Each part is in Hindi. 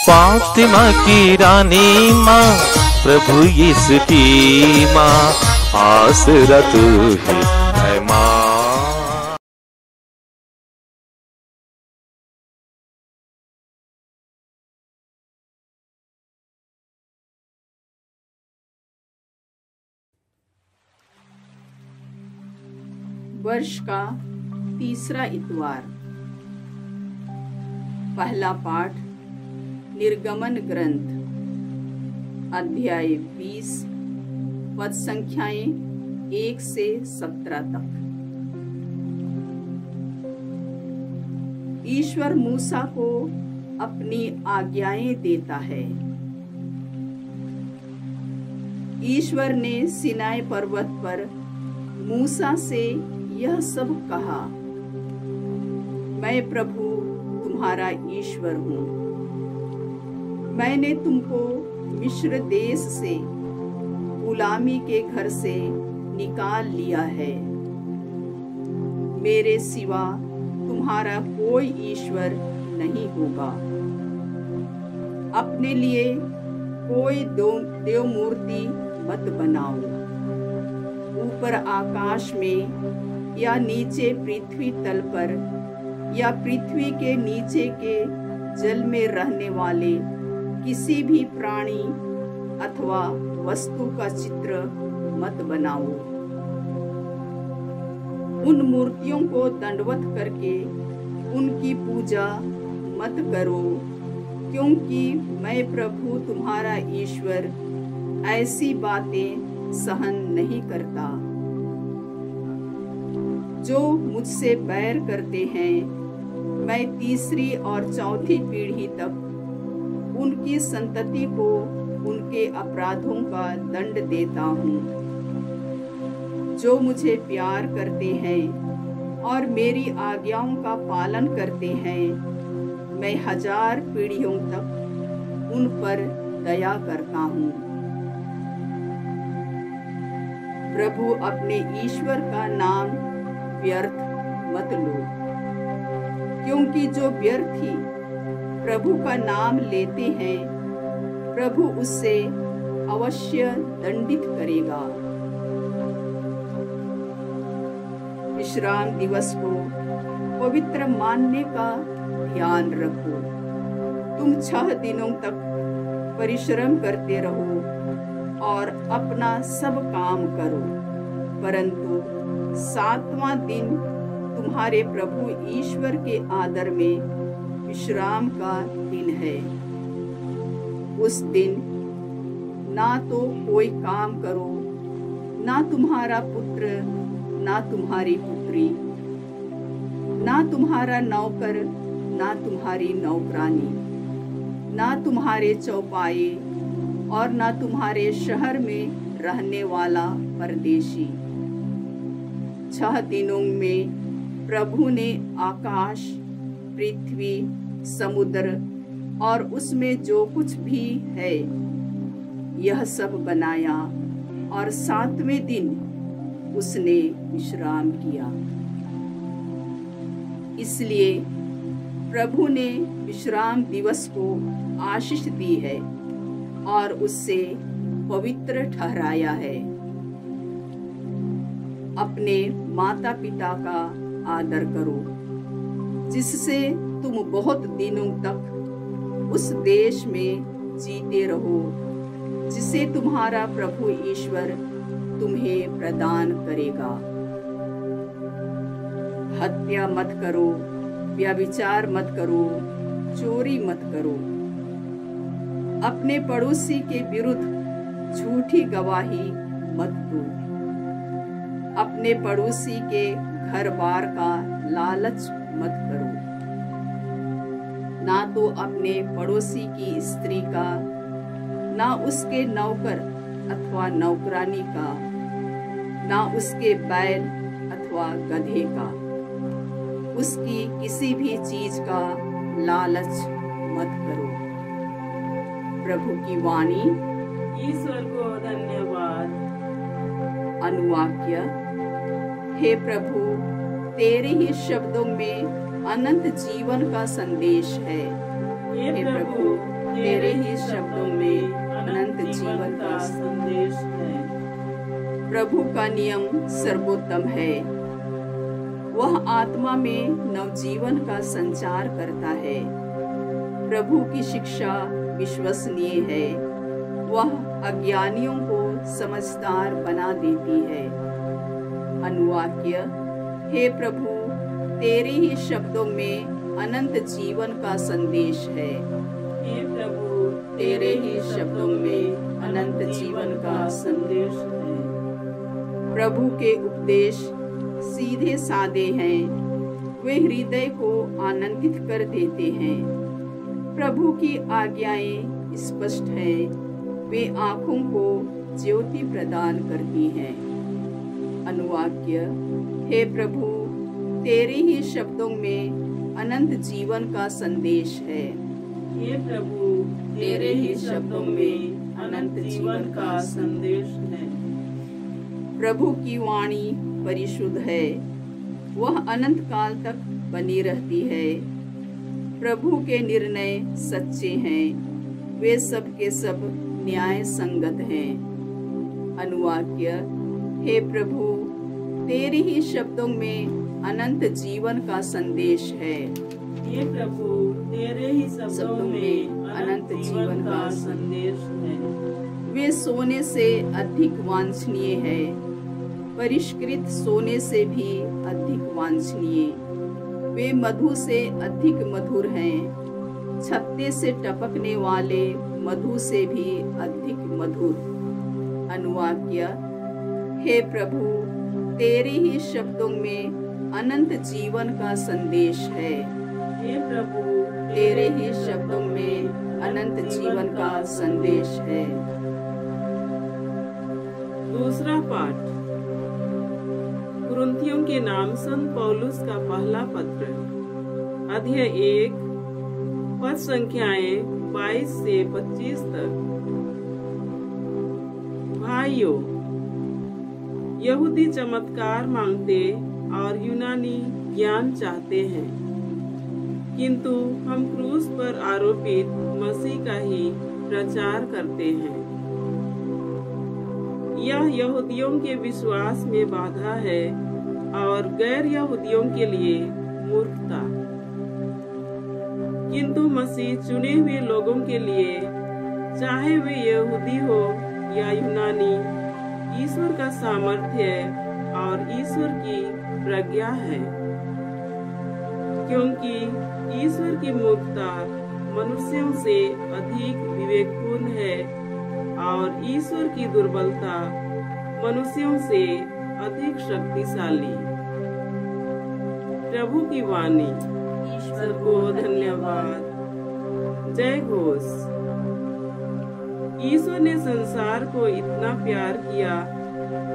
फातिमा की रानी माँ, प्रभु यीशु की माँ, आसरा तू ही है माँ। वर्ष का तीसरा इतवार। पहला पाठ निर्गमन ग्रंथ, अध्याय 20, पद संख्याएं 1 से 17 तक। ईश्वर मूसा को अपनी आज्ञाएं देता है। ईश्वर ने सिनाई पर्वत पर मूसा से यह सब कहा, मैं प्रभु तुम्हारा ईश्वर हूँ। मैंने तुमको मिस्र देश से, गुलामी के घर से निकाल लिया है। मेरे सिवा तुम्हारा कोई ईश्वर नहीं होगा। अपने लिए कोई देव मूर्ति मत बनाओ। ऊपर आकाश में या नीचे पृथ्वी तल पर या पृथ्वी के नीचे के जल में रहने वाले किसी भी प्राणी अथवा वस्तु का चित्र मत बनाओ। उन मूर्तियों को दंडवत करके उनकी पूजा मत करो, क्योंकि मैं प्रभु तुम्हारा ईश्वर ऐसी बातें सहन नहीं करता। जो मुझसे बैर करते हैं, मैं तीसरी और चौथी पीढ़ी तक उनकी संतति को उनके अपराधों का दंड देता हूँ। जो मुझे प्यार करते हैं और मेरी आज्ञाओं का पालन करते हैं, मैं 1000 पीढ़ियों तक उन पर दया करता हूँ। प्रभु अपने ईश्वर का नाम व्यर्थ मत लो, क्योंकि जो व्यर्थी प्रभु का नाम लेते हैं, प्रभु उससे अवश्य दंडित करेगा। विश्राम दिवस को पवित्र मानने का ध्यान रखो। तुम 6 दिनों तक परिश्रम करते रहो और अपना सब काम करो, परंतु 7वां दिन तुम्हारे प्रभु ईश्वर के आदर में विश्राम का दिन है। उस दिन ना तो कोई काम करो, ना तुम्हारा पुत्र, ना तुम्हारी पुत्री, ना तुम्हारा नौकर, ना तुम्हारी नौकरानी, ना तुम्हारे चौपाए और ना तुम्हारे शहर में रहने वाला परदेशी। 6 दिनों में प्रभु ने आकाश, पृथ्वी, समुद्र और उसमें जो कुछ भी है, यह सब बनाया और 7वें दिन उसने विश्राम किया। इसलिए प्रभु ने विश्राम दिवस को आशीष दी है और उससे पवित्र ठहराया है। अपने माता पिता का आदर करो, जिससे तुम बहुत दिनों तक उस देश में जीते रहो, जिसे तुम्हारा प्रभु ईश्वर तुम्हें प्रदान करेगा। हत्या मत करो, व्यभिचार मत करो, चोरी मत करो, अपने पड़ोसी के विरुद्ध झूठी गवाही मत दो, अपने पड़ोसी के घर बार का लालच मत करो, ना तो अपने पड़ोसी की स्त्री का, ना उसके नौकर अथवा नौकरानी का, ना उसके बैल अथवा गधे का, उसकी किसी भी चीज का लालच मत करो। प्रभु की वाणी। ईश्वर को धन्यवाद। अनुवाक्य। हे प्रभु, तेरे ही शब्दों में अनंत जीवन का संदेश है। हे प्रभु, तेरे ही शब्दों में अनंत जीवन का संदेश है। प्रभु का नियम सर्वोत्तम है। वह आत्मा में नवजीवन का संचार करता है। प्रभु की शिक्षा विश्वसनीय है। वह अज्ञानियों को समझदार बना देती है। अनुवाक्य: हे प्रभु, तेरे ही शब्दों में अनंत जीवन का संदेश है। हे प्रभु, तेरे ही शब्दों में अनंत जीवन का संदेश है। प्रभु के उपदेश सीधे सादे हैं। वे हृदय को आनंदित कर देते हैं। प्रभु की आज्ञाएं स्पष्ट हैं। वे आँखों को ज्योति प्रदान करती हैं। अनुवाक्य: हे प्रभु, तेरे ही शब्दों में अनंत जीवन का संदेश है। हे प्रभु, तेरे ही शब्दों में अनंत जीवन का संदेश है। प्रभु की वाणी परिशुद्ध है। वह अनंत काल तक बनी रहती है। प्रभु के निर्णय सच्चे हैं। वे सब के सब न्याय संगत हैं। अनुवाक्य: हे प्रभु, तेरे ही शब्दों में अनंत जीवन का संदेश है। हे प्रभु, तेरे ही शब्दों में अनंत जीवन का संदेश है। वे सोने से अधिक वांछनीय है। परिष्कृत सोने से भी अधिक वांछनीय। वे मधु से अधिक मधुर हैं। छत्ते से टपकने वाले मधु से भी अधिक मधुर। अनुवाक्य: हे प्रभु, तेरे ही शब्दों में अनंत जीवन का संदेश है। हे प्रभु, तेरे ही शब्दों में अनंत जीवन का संदेश है। दूसरा पाठ कुरिन्थियों के नाम संत पौलुस का पहला पत्र, अध्याय 1, पद संख्याएं 22 से 25 तक। भाइयों, यहूदी चमत्कार मांगते और यूनानी ज्ञान चाहते हैं, किंतु हम क्रूस पर आरोपित मसीह का ही प्रचार करते हैं। यह यहूदियों के विश्वास में बाधा है और गैर यहूदियों के लिए मूर्खता, किंतु मसीह चुने हुए लोगों के लिए, चाहे वे यहूदी हो या यूनानी, ईश्वर का सामर्थ्य और ईश्वर की प्रज्ञा है। क्योंकि ईश्वर की मूर्खता मनुष्यों से अधिक विवेकपूर्ण है और ईश्वर की दुर्बलता मनुष्यों से अधिक शक्तिशाली। प्रभु की वाणी। ईश्वर को धन्यवाद। जय घोष। ईश्वर ने संसार को इतना प्यार किया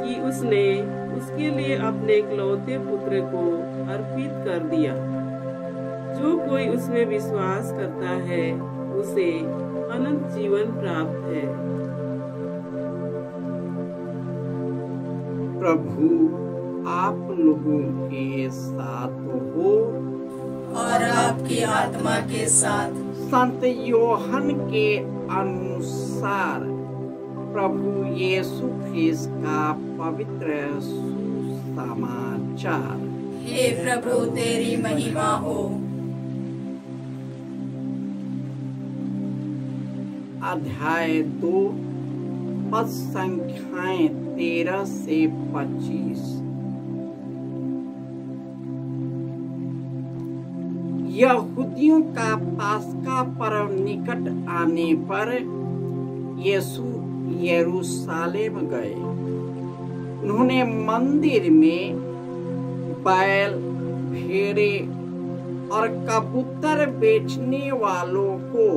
कि उसने उसके लिए अपने इकलौते पुत्र को अर्पित कर दिया। जो कोई उसमें विश्वास करता है उसे अनंत जीवन प्राप्त है। प्रभु आप लोगों के साथ हो और आपकी आत्मा के साथ। संत योहन के अनुसार प्रभु यीशु ख्रिस्त का पवित्र सुसमाचार। हे प्रभु, तेरी महिमा हो। अध्याय 2, पद संख्याएं 13 से 25। यहूदियों का पास्का पर्व निकट आने पर यीशु यरूशलेम गए। उन्होंने मंदिर में बैल, भेड़े और कबूतर बेचने वालों को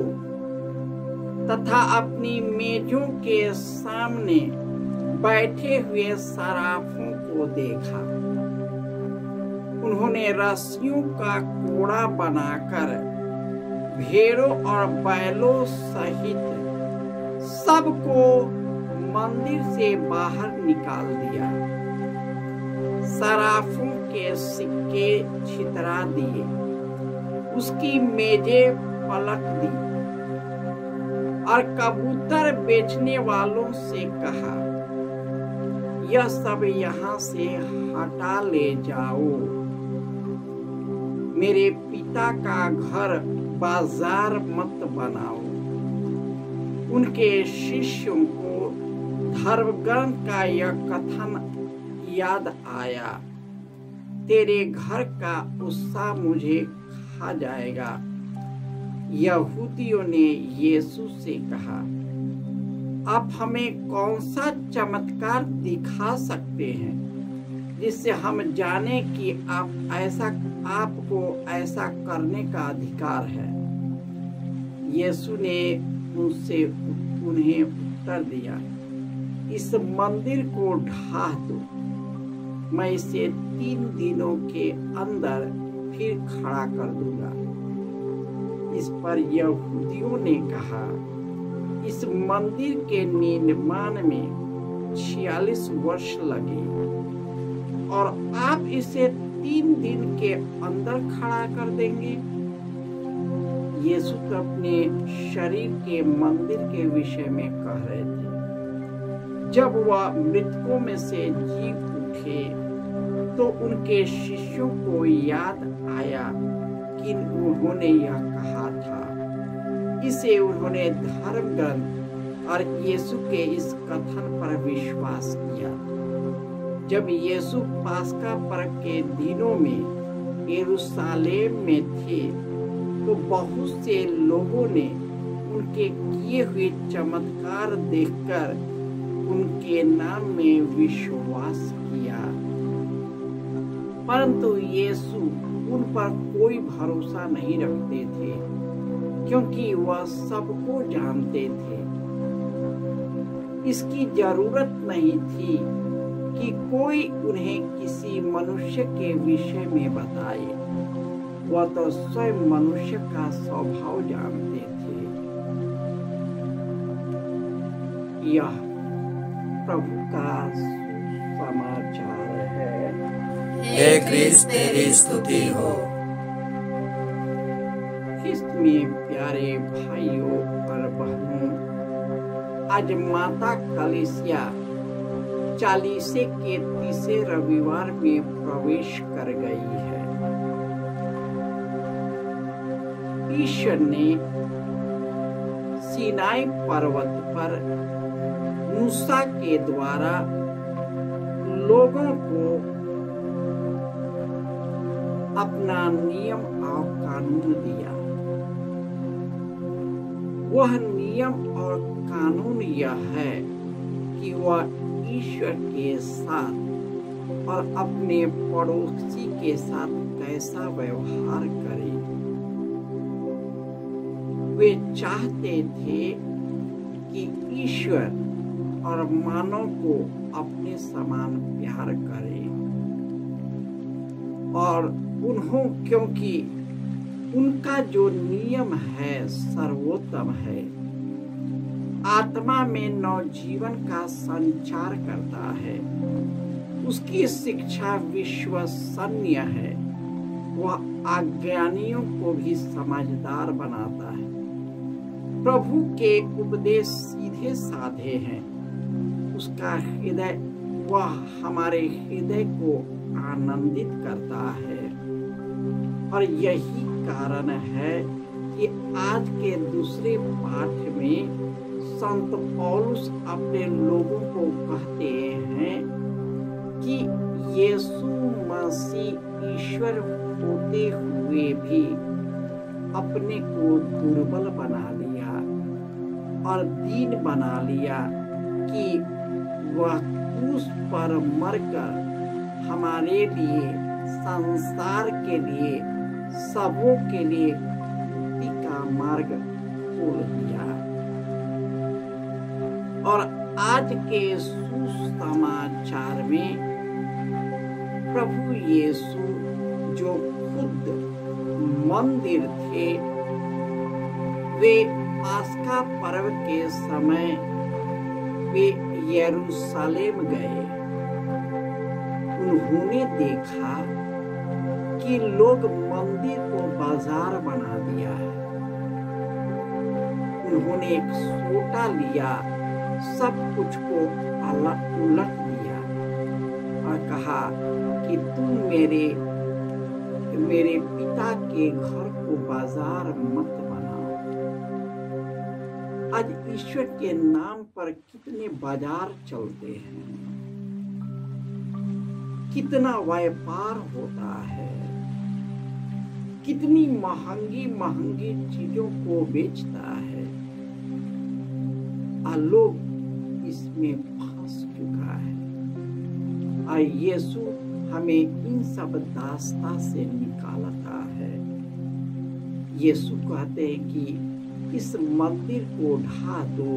तथा अपनी मेजों के सामने बैठे हुए सराफों को देखा। उन्होंने रस्सियों का कोड़ा बनाकर भेड़ों और बैलों सहित सबको मंदिर से बाहर निकाल दिया। सराफों के सिक्के छितरा दिए, उसकी मेजें पलट दी और कबूतर बेचने वालों से कहा, यह सब यहाँ से हटा ले जाओ। मेरे पिता का घर बाजार मत बनाओ। उनके शिष्यों को धर्मग्रंथ का यह कथन याद आया, तेरे घर का उत्साह मुझे खा जाएगा। यहूदियों ने यीशु से कहा, आप हमें कौन सा चमत्कार दिखा सकते हैं जिससे हम जाने कि आपको ऐसा करने का अधिकार है। यीशु ने उन्हें उत्तर दिया, इस मंदिर को ढा दो, मैं इसे 3 दिनों के अंदर फिर खड़ा कर दूंगा। इस पर यहूदियों ने कहा, इस मंदिर के निर्माण में 46 वर्ष लगे और आप इसे 3 दिन के अंदर खड़ा कर देंगे। यीशु तो अपने शरीर के मंदिर के विषय में कह रहे थे। जब वह मृतकों में से जी उठे तो उनके शिष्यों को याद आया कि उन्होंने यह कहा था। इसे उन्होंने धर्म ग्रंथ और यीशु के इस कथन पर विश्वास किया। जब यीशु पास्का पर्व के दिनों में यरूशलेम में थे तो बहुत से लोगों ने उनके किए हुए चमत्कार देखकर उनके नाम में विश्वास किया, परंतु यीशु उन पर कोई भरोसा नहीं रखते थे क्योंकि वह सबको जानते थे। इसकी जरूरत नहीं थी कि कोई उन्हें किसी मनुष्य के विषय में बताए, वह तो स्वयं मनुष्य का स्वभाव जानते थे। यह प्रभु का समाचार है। हे क्रिस्त तेरी स्तुति हो। ख्रिस्त में प्यारे भाइयों और बहनों, आज माता कलीसिया 40 के तीसरे रविवार में प्रवेश कर गई है। ईश्वर ने सीनाई पर्वत पर मूसा के द्वारा लोगों को अपना नियम और कानून दिया। वह नियम और कानून यह है कि वह ईश्वर के साथ और अपने पड़ोसी के साथ कैसा व्यवहार करे। वे चाहते थे कि ईश्वर और मानव को अपने समान प्यार करे और क्योंकि उनका जो नियम है सर्वोत्तम है, आत्मा में नवजीवन का संचार करता है, उसकी शिक्षा विश्वसनीय है, वह अज्ञानियों को भी समझदार बनाता है। प्रभु के उपदेश सीधे साधे हैं, उसका हृदय वह हमारे हृदय को आनंदित करता है। और यही कारण है कि आज के दूसरे पाठ में संत पौलुस अपने लोगों को कहते हैं कि यीशु मसीह ईश्वर होते हुए भी अपने को दुर्बल बना लिया और दीन बना लिया कि वह क्रूस पर मरकर हमारे लिए, संसार के लिए, सबों के लिए मुक्ति का मार्ग खोल दिया। और आज के सुसमाचार में प्रभु यीशु जो खुद मंदिर थे, वे पास्का पर्व के समय वे यरूशलेम गए। उन्होंने देखा कि लोग मंदिर को बाजार बना दिया है। उन्होंने एक सोटा लिया, सब कुछ को उलट दिया और कहा कि तुम मेरे पिता के घर को बाजार मत बनाओ। आज ईश्वर के नाम पर कितने बाजार चलते हैं, कितना व्यापार होता है, कितनी महंगी महंगी चीजों को बेचता है और लोग इसमें फंस चुका है। और यीशु हमें इन सब दास्ता से निकालता है। यीशु कहते हैं कि इस मंदिर को ढा दो,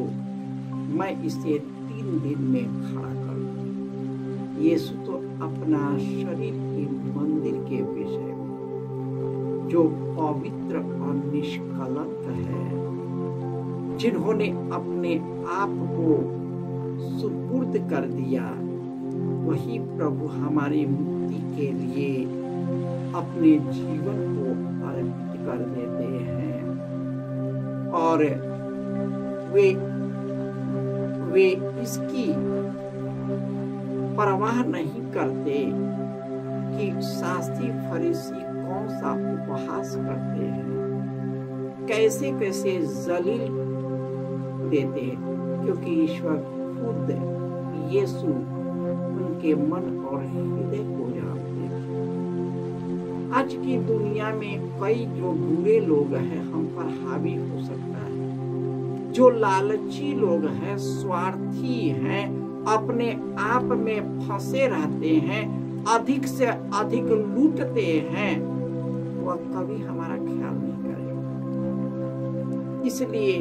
मैं इसे 3 दिन में खड़ा कर दूं। यीशु तो अपना शरीर के मंदिर के विषय में, जो पवित्र और निष्कलंक है, जिन्होंने अपने आप को सुपुर्द कर दिया, वही प्रभु हमारी मुक्ति के लिए अपने जीवन को अर्पित कर देते हैं। और वे इसकी परवाह नहीं करते कि शास्त्री फरीसी कौन सा उपहास करते हैं, कैसे कैसे जलील देते हैं, क्योंकि ईश्वर खुद यीशु उनके मन और हृदय को जानते हैं। आज की दुनिया में कई जो बुरे लोग हैं हम पर हावी हो सकता है, जो लालची लोग हैं, स्वार्थी हैं, अपने आप में फंसे रहते हैं, अधिक से अधिक लूटते हैं, वह कभी हमारा ख्याल नहीं करेगा। इसलिए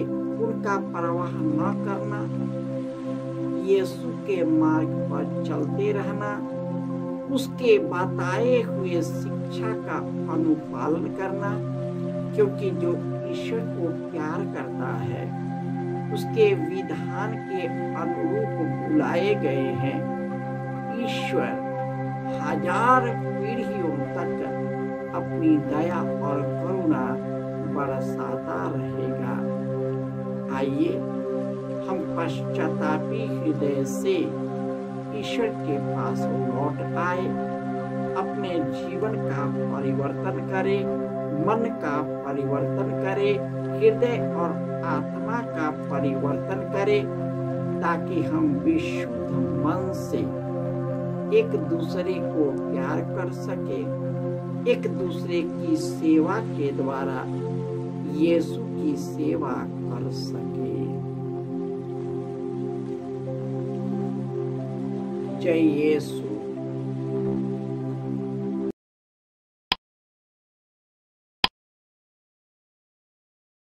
उनका परवाह न करना, यीशु के मार्ग पर चलते रहना, उसके बताए हुए शिक्षा का अनुपालन करना, क्योंकि जो ईश्वर को प्यार करता है उसके विधान के अनुरूप बुलाए गए हैं। ईश्वर 1000 पीढ़ियों तक अपनी दया और करुणा बरसाता रहेगा। आइए हम पश्चातापी हृदय से ईश्वर के पास लौट आए, अपने जीवन का परिवर्तन करें, मन का परिवर्तन करें, हृदय और आत्मा का परिवर्तन करें, ताकि हम विशुद्ध मन से एक दूसरे को प्यार कर सके, एक दूसरे की सेवा के द्वारा यीशु की सेवा कर सके। जय यीशु।